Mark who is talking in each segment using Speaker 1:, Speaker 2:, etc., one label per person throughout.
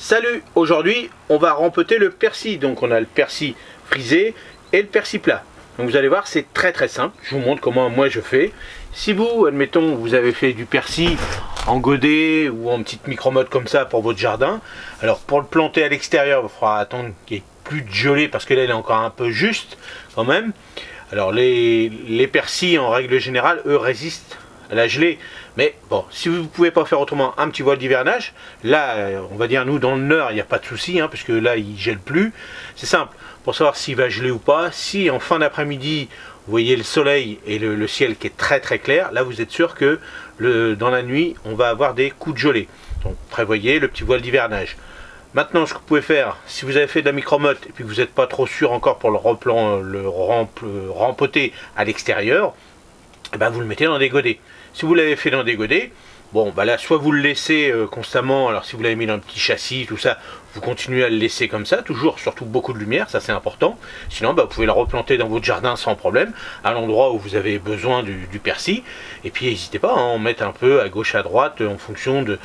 Speaker 1: Salut, aujourd'hui on va rempoter le persil. Donc on a le persil frisé et le persil plat. Donc vous allez voir, c'est très simple. Je vous montre comment moi je fais. Si vous, admettons, vous avez fait du persil en godet ou en petite micro-motte comme ça pour votre jardin, alors pour le planter à l'extérieur, il faudra attendre qu'il n'y ait plus de gelée parce que là il est encore un peu juste quand même. Alors les persils en règle générale, eux, résistent à la gelée. Mais bon, si vous ne pouvez pas faire autrement, un petit voile d'hivernage, là, on va dire, nous, dans le Nord, il n'y a pas de souci, hein, puisque là, il ne gèle plus. C'est simple, pour savoir s'il va geler ou pas, si en fin d'après-midi, vous voyez le soleil et le ciel qui est très clair, là, vous êtes sûr que dans la nuit, on va avoir des coups de gelée. Donc, prévoyez le petit voile d'hivernage. Maintenant, ce que vous pouvez faire, si vous avez fait de la micro-motte et puis que vous n'êtes pas trop sûr encore pour le rempoter à l'extérieur, eh ben, vous le mettez dans des godets. Si vous l'avez fait dans des godets, bon, bah là, soit vous le laissez constamment, alors si vous l'avez mis dans un petit châssis, tout ça, vous continuez à le laisser comme ça, toujours, surtout beaucoup de lumière, ça c'est important. Sinon, bah, vous pouvez le replanter dans votre jardin sans problème, à l'endroit où vous avez besoin du persil. Et puis, n'hésitez pas à en mettre un peu à gauche, à droite, en fonction de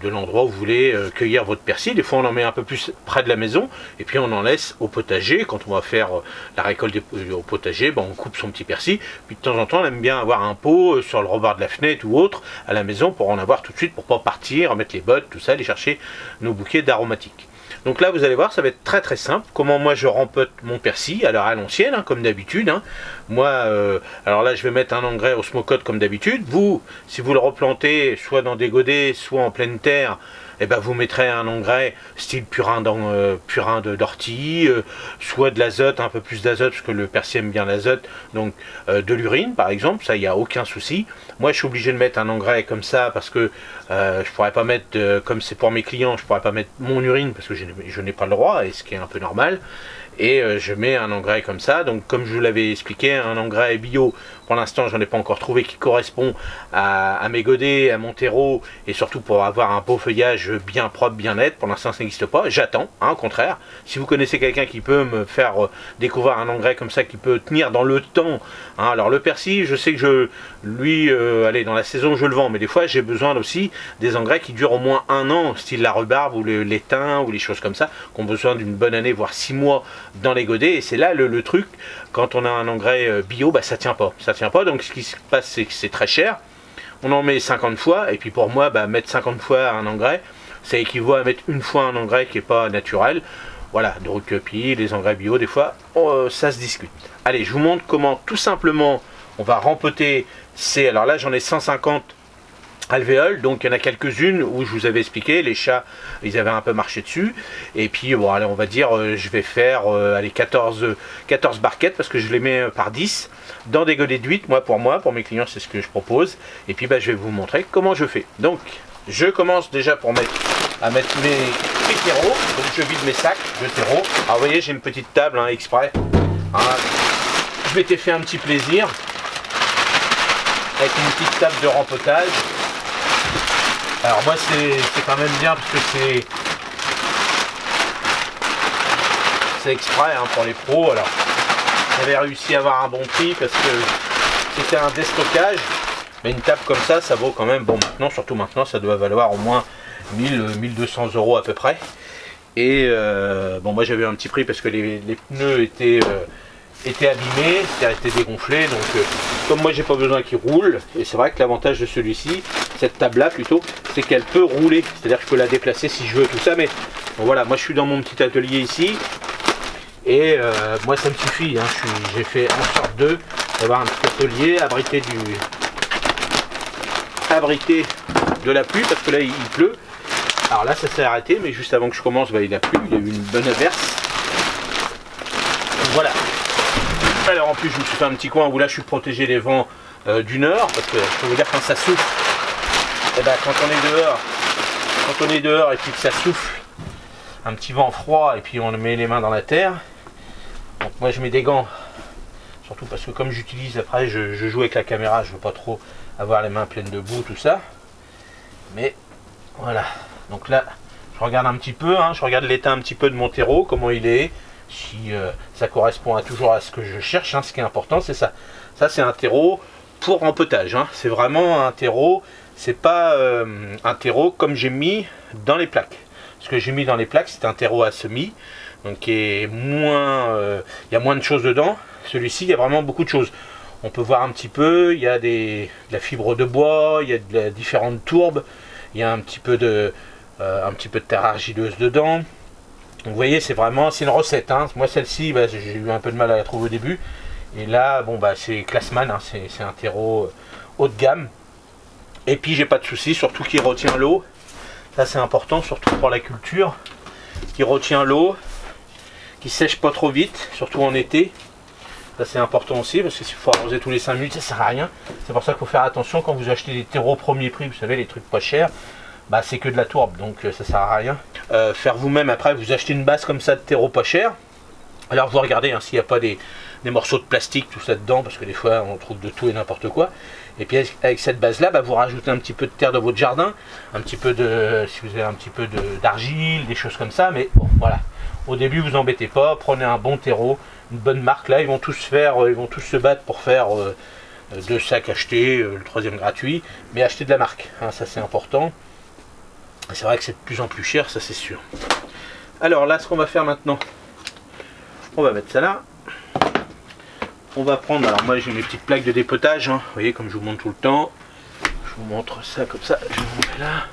Speaker 1: l'endroit où vous voulez cueillir votre persil. Des fois, on en met un peu plus près de la maison, et puis on en laisse au potager. Quand on va faire la récolte au potager, bah, on coupe son petit persil. Puis de temps en temps, on aime bien avoir un pot sur le rebord de la fenêtre ou autre à la maison pour en avoir tout de suite, pour pas partir, mettre les bottes, tout ça, aller chercher nos bouquets d'aromatiques. Donc là, vous allez voir, ça va être très simple. Comment moi je rempote mon persil, alors à l'ancienne, hein, comme d'habitude. Hein. Moi, alors là, je vais mettre un engrais Osmocote comme d'habitude. Vous, si vous le replantez, soit dans des godets, soit en pleine terre, eh ben, vous mettrez un engrais style purin d'ortie, soit de l'azote, un peu plus d'azote, parce que le persil aime bien l'azote, donc de l'urine par exemple, ça il n'y a aucun souci. Moi je suis obligé de mettre un engrais comme ça parce que je pourrais pas mettre, comme c'est pour mes clients, je pourrais pas mettre mon urine parce que je n'ai pas le droit, et ce qui est un peu normal. Et je mets un engrais comme ça, donc comme je vous l'avais expliqué, un engrais bio, pour l'instant j'en ai pas encore trouvé qui correspond à mes godets, à mon terreau, et surtout pour avoir un beau feuillage bien propre, bien net. Pour l'instant ça n'existe pas, j'attends, hein, au contraire. Si vous connaissez quelqu'un qui peut me faire découvrir un engrais comme ça, qui peut tenir dans le temps, hein, alors le persil, je sais que allez, dans la saison je le vends, mais des fois j'ai besoin aussi des engrais qui durent au moins 1 an, style la rhubarbe ou l'étain ou les choses comme ça, qui ont besoin d'une bonne année, voire 6 mois dans les godets. Et c'est là le truc, quand on a un engrais bio, bah, ça tient pas, donc ce qui se passe, c'est que c'est très cher, on en met 50 fois, et puis pour moi, bah, mettre 50 fois un engrais, ça équivaut à mettre une fois un engrais qui n'est pas naturel. Voilà, donc puis les engrais bio, des fois, ça se discute. Allez, je vous montre comment tout simplement on va rempoter alors là j'en ai 150 alvéoles, donc il y en a quelques-unes où je vous avais expliqué, les chats ils avaient un peu marché dessus, et puis bon, allez, on va dire je vais faire allez, 14 barquettes, parce que je les mets par 10 dans des godets de 8, pour mes clients c'est ce que je propose, et puis bah, je vais vous montrer comment je fais. Donc je commence déjà à mettre mes terreaux, donc je vide mes sacs de terreaux. Alors vous voyez, j'ai une petite table, hein, exprès, hein, je m'étais fait un petit plaisir avec une petite table de rempotage. Alors moi c'est quand même bien parce que c'est exprès, hein, pour les pros. Alors j'avais réussi à avoir un bon prix parce que c'était un déstockage, mais une table comme ça vaut quand même, bon maintenant, surtout maintenant, ça doit valoir au moins 1200 € à peu près. Et bon, moi j'avais un petit prix parce que les pneus étaient abîmés, étaient dégonflés, donc comme moi j'ai pas besoin qu'il roule, et c'est vrai que l'avantage de celui-ci, cette table là plutôt, c'est qu'elle peut rouler, c'est-à-dire que je peux la déplacer si je veux, tout ça, mais bon, voilà, moi je suis dans mon petit atelier ici, et moi ça me suffit, hein, j'ai fait en sorte d'avoir un petit atelier abrité de la pluie, parce que là il pleut. Alors là ça s'est arrêté, mais juste avant que je commence, bah, il a plu, il y a eu une bonne averse, donc voilà. Alors en plus je me suis fait un petit coin où là je suis protégé des vents du nord, parce que je peux vous dire, quand ça souffle, et ben, quand on est dehors et puis que ça souffle, un petit vent froid, et puis on met les mains dans la terre, donc moi je mets des gants, surtout parce que comme j'utilise, après je joue avec la caméra, je veux pas trop avoir les mains pleines de boue, tout ça, mais voilà. Donc là je regarde un petit peu, hein, je regarde l'état un petit peu de mon terreau, comment il est, si ça correspond toujours à ce que je cherche, hein. Ce qui est important c'est ça. Ça c'est un terreau pour rempotage, hein. C'est vraiment un terreau, c'est pas un terreau comme j'ai mis dans les plaques. Ce que j'ai mis dans les plaques, c'est un terreau à semis, donc qui est moins, il y a moins de choses dedans. Celui-ci, il y a vraiment beaucoup de choses. On peut voir un petit peu, il y a de la fibre de bois, il y a de différentes tourbes, il y a un petit peu de terre argileuse dedans. Donc, vous voyez, c'est une recette. Hein. Moi, celle-ci, bah, j'ai eu un peu de mal à la trouver au début. Et là, bon, bah, c'est Classman, hein. C'est un terreau haut de gamme. Et puis, j'ai pas de souci, surtout qu'il retient l'eau. Ça, c'est important, surtout pour la culture. Qui retient l'eau, qui sèche pas trop vite, surtout en été. Ça, c'est important aussi, parce que s'il faut arroser tous les 5 minutes, ça sert à rien. C'est pour ça qu'il faut faire attention quand vous achetez des terreaux premier prix, vous savez, les trucs pas chers. Bah, c'est que de la tourbe, donc ça sert à rien. Faire vous-même après, vous achetez une base comme ça de terreau pas cher. Alors vous regardez hein, s'il n'y a pas des morceaux de plastique, tout ça dedans, parce que des fois on trouve de tout et n'importe quoi. Et puis avec cette base là, bah, vous rajoutez un petit peu de terre dans votre jardin, un petit peu si vous avez un petit peu d'argile, des choses comme ça, mais bon voilà. Au début vous embêtez pas, prenez un bon terreau, une bonne marque. Là ils vont tous se battre pour faire 2 sacs achetés, le 3e gratuit, mais acheter de la marque, hein, ça c'est important. C'est vrai que c'est de plus en plus cher, ça c'est sûr. Alors là, ce qu'on va faire maintenant, on va mettre ça là. On va prendre, alors moi j'ai mes petites plaques de dépotage, hein. Vous voyez comme je vous montre tout le temps. Je vous montre ça comme ça, je vous mets là.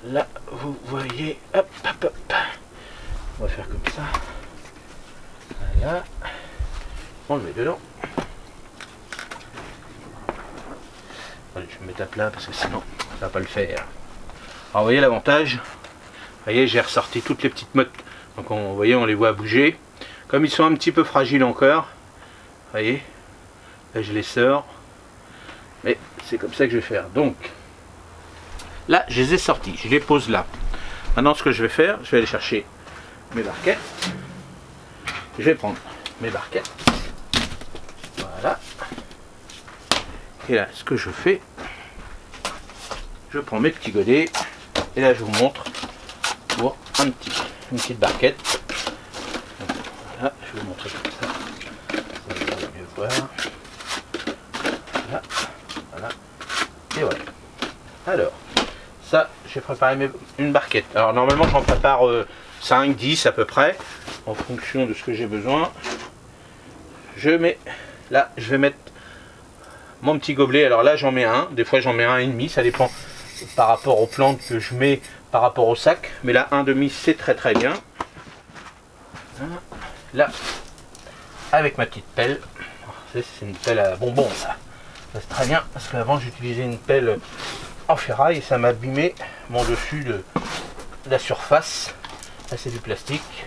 Speaker 1: Là, vous voyez, hop, hop, hop. On va faire comme ça. Voilà. On le met dedans. Allez, je vais me mettre à plat parce que sinon, ça va pas le faire. Alors vous voyez l'avantage, vous voyez j'ai ressorti toutes les petites mottes, donc vous voyez on les voit bouger, comme ils sont un petit peu fragiles encore, vous voyez, là je les sors, mais c'est comme ça que je vais faire. Donc là je les ai sortis, je les pose là. Maintenant ce que je vais faire, je vais aller chercher mes barquettes, je vais prendre mes barquettes, voilà, et là ce que je fais, je prends mes petits godets. Et là je vous montre pour une petite barquette. Voilà, je vais vous montrer comme ça. Vous allez mieux voir. Voilà, voilà. Et voilà. Alors, ça, j'ai préparé une barquette. Alors normalement j'en prépare 5, 10 à peu près, en fonction de ce que j'ai besoin. Je mets, là je vais mettre mon petit gobelet. Alors là j'en mets un, des fois j'en mets un et demi, ça dépend par rapport aux plantes que je mets par rapport au sac, mais là 1,5 c'est très bien. Là avec ma petite pelle, c'est une pelle à bonbons, ça c'est très bien parce qu'avant j'utilisais une pelle en ferraille et ça m'a abîmé mon dessus de la surface. Là c'est du plastique,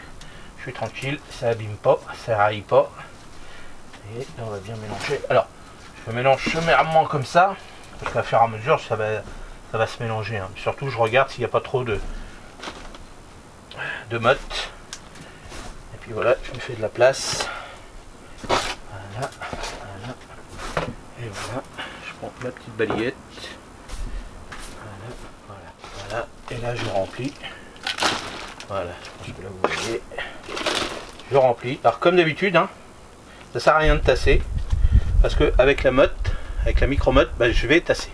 Speaker 1: je suis tranquille, ça abîme pas, ça raille pas. Et là, on va bien mélanger. Alors je mélange sommairement comme ça parce qu'à fur et à mesure ça va se mélanger, hein. Surtout je regarde s'il n'y a pas trop de mottes. Et puis voilà, je me fais de la place. Voilà, voilà. Et voilà, je prends ma petite balayette. Voilà, voilà, voilà. Et là je remplis. Voilà, je pense que là vous voyez. Je remplis. Alors comme d'habitude, hein, ça sert à rien de tasser. Parce que avec la motte, avec la micro-motte, bah, je vais tasser.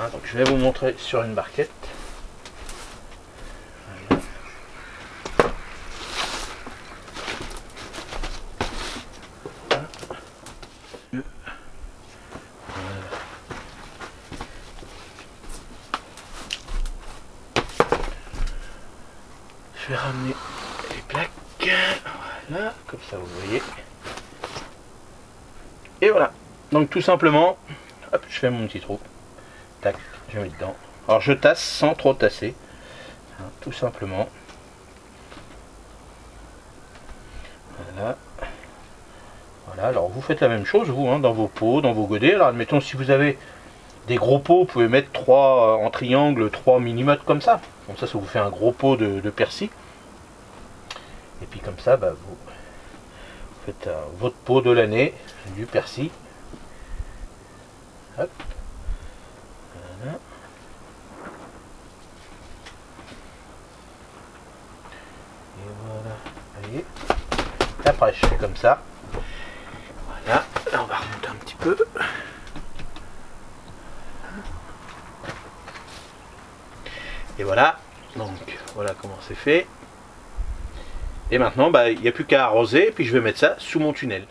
Speaker 1: Hein, donc je vais vous montrer sur une barquette. Voilà. Je vais ramener les plaques. Voilà, comme ça vous voyez. Et voilà. Donc tout simplement, hop, je fais mon petit trou. Tac, je mets dedans. Alors je tasse sans trop tasser, hein, tout simplement. Voilà. Voilà, alors vous faites la même chose vous, hein, dans vos pots, dans vos godets. Alors admettons si vous avez des gros pots, vous pouvez mettre 3 en triangle, 3 mini-mottes comme ça. Comme ça vous fait un gros pot de persil. Et puis comme ça, bah, vous faites votre pot de l'année, du persil. Hop. Voilà. Et voilà, vous voyez. Après je fais comme ça. Voilà, là on va remonter un petit peu. Et voilà, donc Voilà comment c'est fait. Et maintenant, il n'y a plus qu'à arroser, et puis je vais mettre ça sous mon tunnel.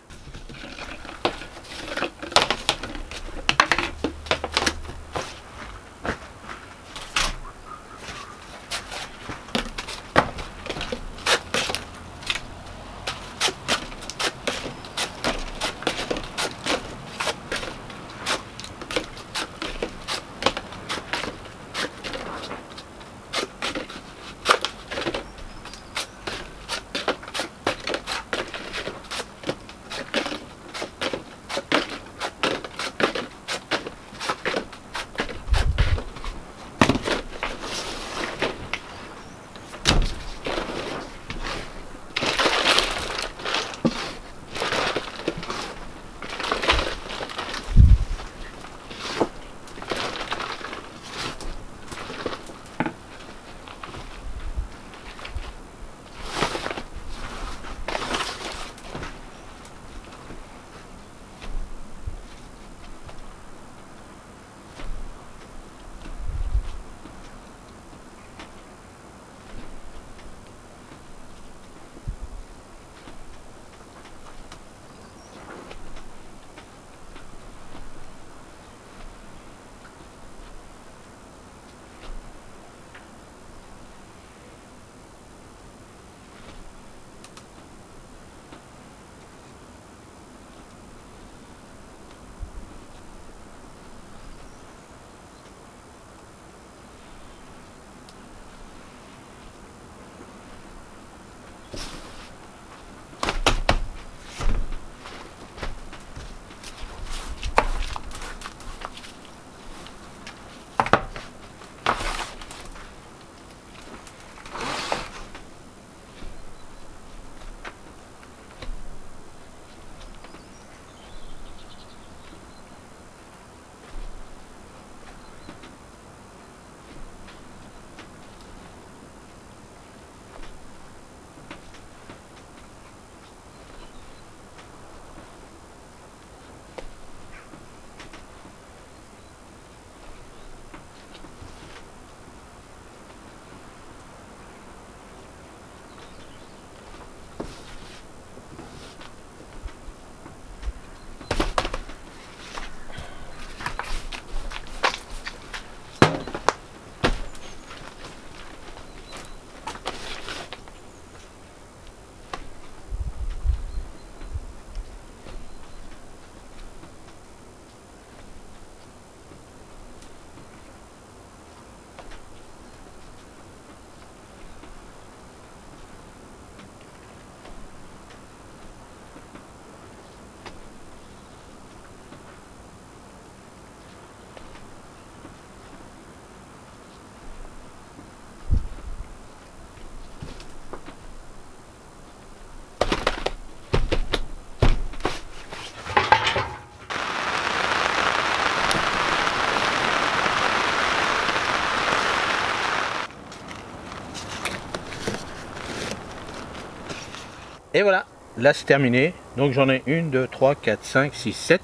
Speaker 1: Et voilà, là c'est terminé. Donc j'en ai 1, 2, 3, 4, 5, 6, 7.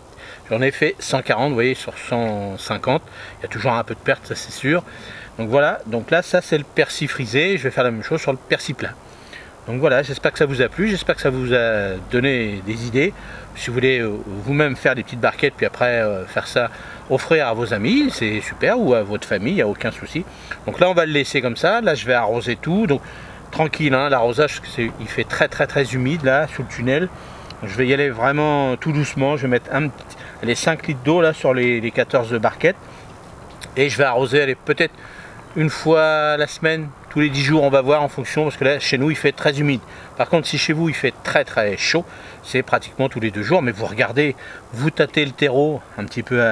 Speaker 1: J'en ai fait 140, vous voyez, sur 150. Il y a toujours un peu de perte, ça c'est sûr. Donc voilà, donc là ça c'est le persil frisé. Je vais faire la même chose sur le persil plat. Donc voilà, j'espère que ça vous a plu, j'espère que ça vous a donné des idées. Si vous voulez vous-même faire des petites barquettes, puis après faire ça, offrir à vos amis, c'est super, ou à votre famille, il n'y a aucun souci. Donc là on va le laisser comme ça, là je vais arroser tout. Donc tranquille, hein, l'arrosage, il fait très humide là, sous le tunnel. Donc, je vais y aller vraiment tout doucement, je vais mettre les 5 litres d'eau là sur les 14 barquettes. Et je vais arroser peut-être une fois la semaine, tous les 10 jours, on va voir en fonction, parce que là chez nous il fait très humide. Par contre si chez vous il fait très chaud, c'est pratiquement tous les 2 jours. Mais vous regardez, vous tâtez le terreau un petit peu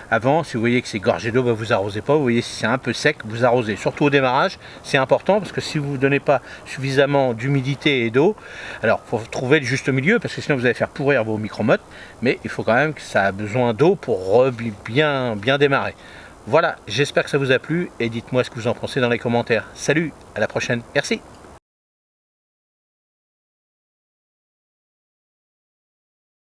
Speaker 1: avant. Si vous voyez que c'est gorgé d'eau, vous arrosez pas. Vous voyez si c'est un peu sec, vous arrosez. Surtout au démarrage, c'est important, parce que si vous ne donnez pas suffisamment d'humidité et d'eau, alors il faut trouver le juste milieu, parce que sinon vous allez faire pourrir vos micro-mottes. Mais il faut quand même que ça a besoin d'eau pour bien démarrer. Voilà, j'espère que ça vous a plu et dites-moi ce que vous en pensez dans les commentaires. Salut, à la prochaine, merci.